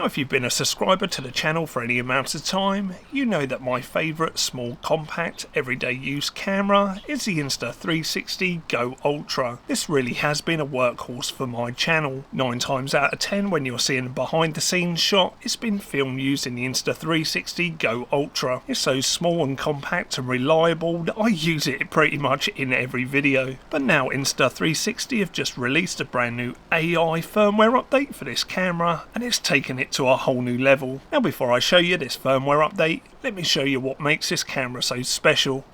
Now if you've been a subscriber to the channel for any amount of time, you know that my favourite small compact everyday use camera is the Insta360 GO Ultra. This really has been a workhorse for my channel. 9 times out of 10 when you're seeing a behind the scenes shot, it's been filmed using the Insta360 GO Ultra. It's so small and compact and reliable that I use it pretty much in every video. But now Insta360 have just released a brand new AI firmware update for this camera, and it's taken it to a whole new level. Now before I show you this firmware update, let me show you what makes this camera so special.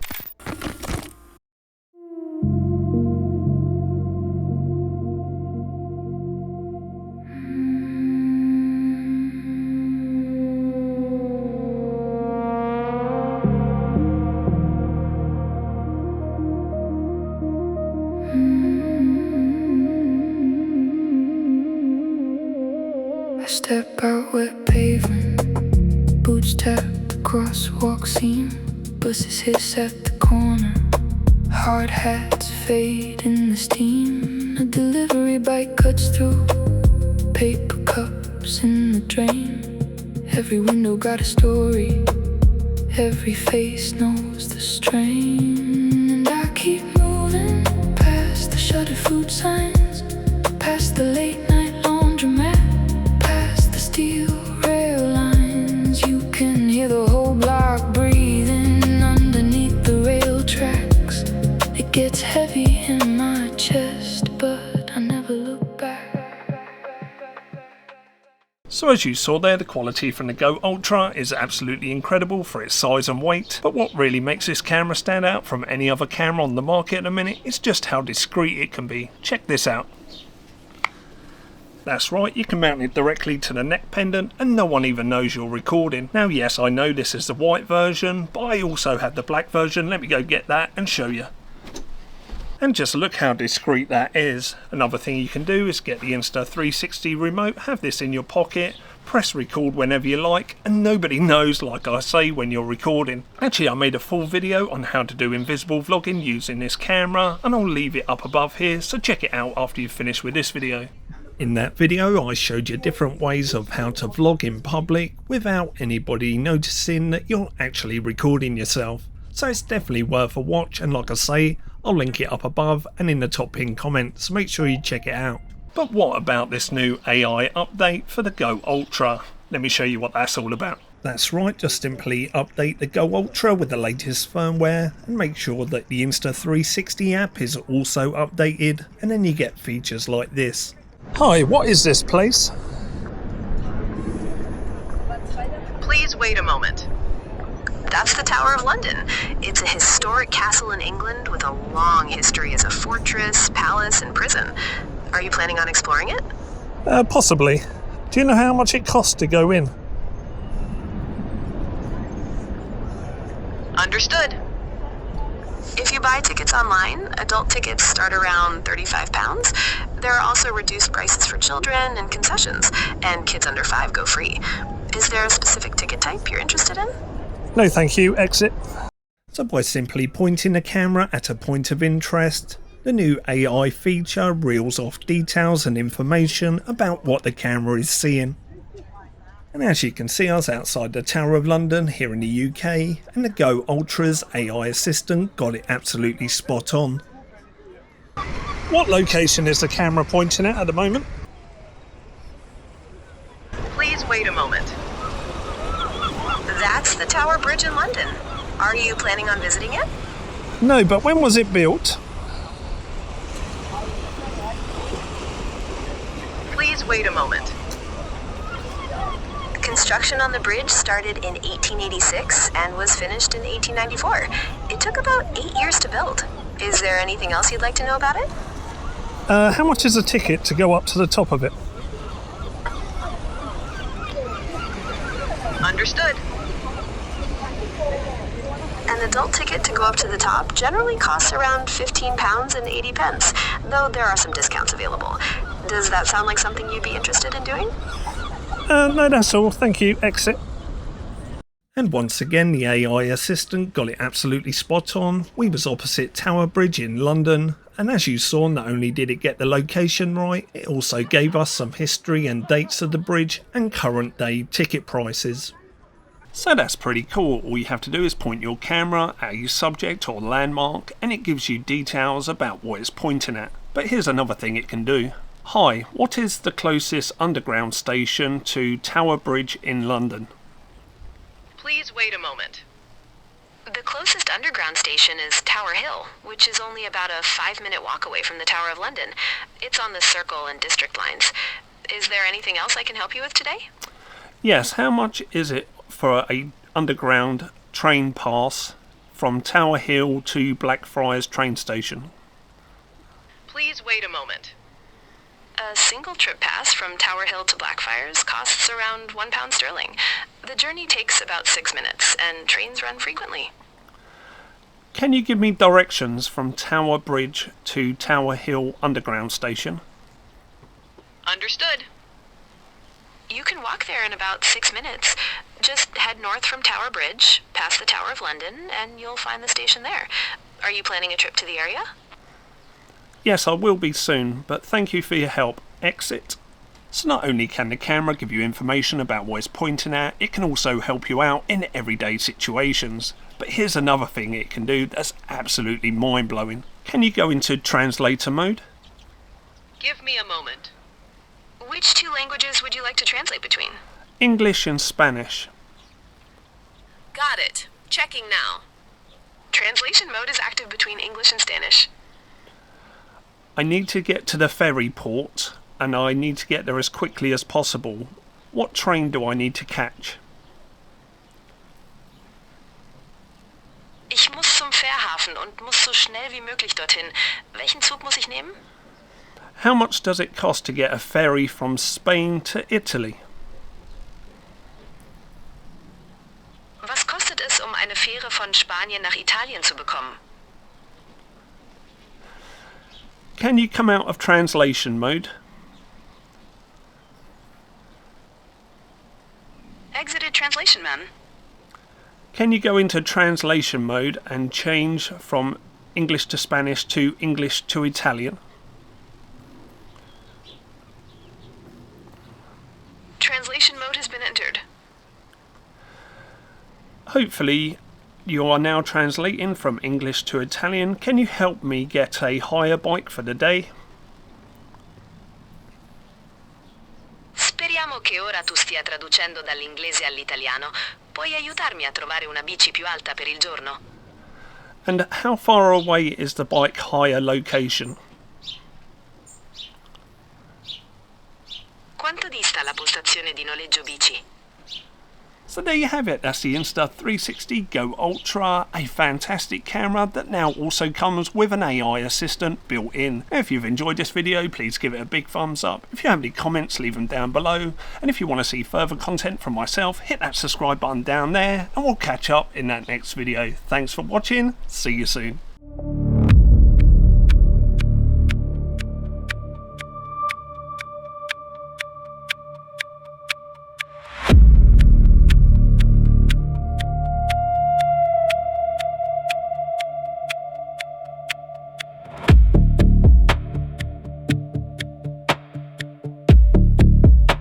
I step out wet pavement, boots tap the crosswalk seam, buses hiss at the corner, hard hats fade in the steam. A delivery bike cuts through, paper cups in the drain. Every window got a story, every face knows the strain. And I keep moving past the shuttered food signs, past the late night laundromat, steel rail lines. You can hear the whole block breathing underneath the rail tracks. It gets heavy in my chest, but I never look back. So as you saw there, the quality from the GO Ultra is absolutely incredible for its size and weight, but what really makes this camera stand out from any other camera on the market at the minute is just how discreet it can be. Check this out. That's right, you can mount it directly to the neck pendant and no one even knows you're recording. Now yes, I know this is the white version, but I also have the black version. Let me go get that and show you. And just look how discreet that is. Another thing you can do is get the Insta360 remote, have this in your pocket, press record whenever you like, and nobody knows, like I say, when you're recording. Actually, I made a full video on how to do invisible vlogging using this camera, and I'll leave it up above here, so check it out after you've finished with this video. In that video I showed you different ways of how to vlog in public without anybody noticing that you're actually recording yourself. So it's definitely worth a watch, and like I say, I'll link it up above and in the top pinned comment, so make sure you check it out. But what about this new AI update for the GO Ultra? Let me show you what that's all about. That's right, just simply update the GO Ultra with the latest firmware and make sure that the Insta360 app is also updated, and then you get features like this. Hi, what is this place? Please wait a moment. That's the Tower of London. It's a historic castle in England with a long history as a fortress, palace, and prison. Are you planning on exploring it? Possibly. Do you know how much it costs to go in? Understood. If you buy tickets online, adult tickets start around £35. There are also reduced prices for children and concessions, and kids under 5 go free. Is there a specific ticket type you're interested in? No thank you, exit. So by simply pointing the camera at a point of interest, the new AI feature reels off details and information about what the camera is seeing. And as you can see, I was outside the Tower of London here in the UK, and the GO Ultra's AI assistant got it absolutely spot on. What location is the camera pointing at the moment? Please wait a moment. That's the Tower Bridge in London. Are you planning on visiting it? No, but when was it built? Please wait a moment. Construction on the bridge started in 1886 and was finished in 1894. It took about 8 years to build. Is there anything else you'd like to know about it? How much is a ticket to go up to the top of it? Understood. An adult ticket to go up to the top generally costs around £15 and 80 pence, though there are some discounts available. Does that sound like something you'd be interested in doing? No, that's all. Thank you. Exit. And once again, the AI assistant got it absolutely spot on. We was opposite Tower Bridge in London, And as you saw, not only did it get the location right, it also gave us some history and dates of the bridge and current day ticket prices. So that's pretty cool. All you have to do is point your camera at a subject or landmark and it gives you details about what it's pointing at. But here's another thing it can do. Hi, what is the closest underground station to Tower Bridge in London? Please wait a moment. The closest underground station is Tower Hill, which is only about a 5-minute walk away from the Tower of London. It's on the Circle and District lines. Is there anything else I can help you with today? Yes, how much is it for a underground train pass from Tower Hill to Blackfriars train station? Please wait a moment. A single trip pass from Tower Hill to Blackfriars costs around £1 sterling. The journey takes about 6 minutes, and trains run frequently. Can you give me directions from Tower Bridge to Tower Hill Underground Station? Understood. You can walk there in about 6 minutes. Just head north from Tower Bridge, past the Tower of London, and you'll find the station there. Are you planning a trip to the area? Yes, I will be soon, but thank you for your help. Exit. So not only can the camera give you information about what it's pointing at, it can also help you out in everyday situations. But here's another thing it can do that's absolutely mind-blowing. Can you go into translator mode? Give me a moment. Which 2 languages would you like to translate between? English and Spanish. Got it. Checking now. Translation mode is active between English and Spanish. I need to get to the ferry port and I need to get there as quickly as possible. What train do I need to catch? Ich muss zum Fährhafen und muss so schnell wie möglich dorthin. Welchen Zug muss ich nehmen? How much does it cost to get a ferry from Spain to Italy? Was kostet es, eine Fähre von Spanien nach Italien zu bekommen? Can you come out of translation mode? Exited translation, man. Can you go into translation mode and change from English to Spanish to English to Italian? Translation mode has been entered. Hopefully you are now translating from English to Italian. Can you help me get a hire bike for the day? Speriamo che ora tu stia traducendo dall'inglese all'italiano. Puoi aiutarmi a trovare una bici più alta per il giorno? And how far away is the bike hire location? Quanto dista la postazione di noleggio bici? So there you have it, that's the Insta360 GO Ultra, a fantastic camera that now also comes with an AI assistant built in. If you've enjoyed this video, please give it a big thumbs up. If you have any comments, leave them down below. And if you want to see further content from myself, hit that subscribe button down there and we'll catch up in that next video. Thanks for watching, see you soon.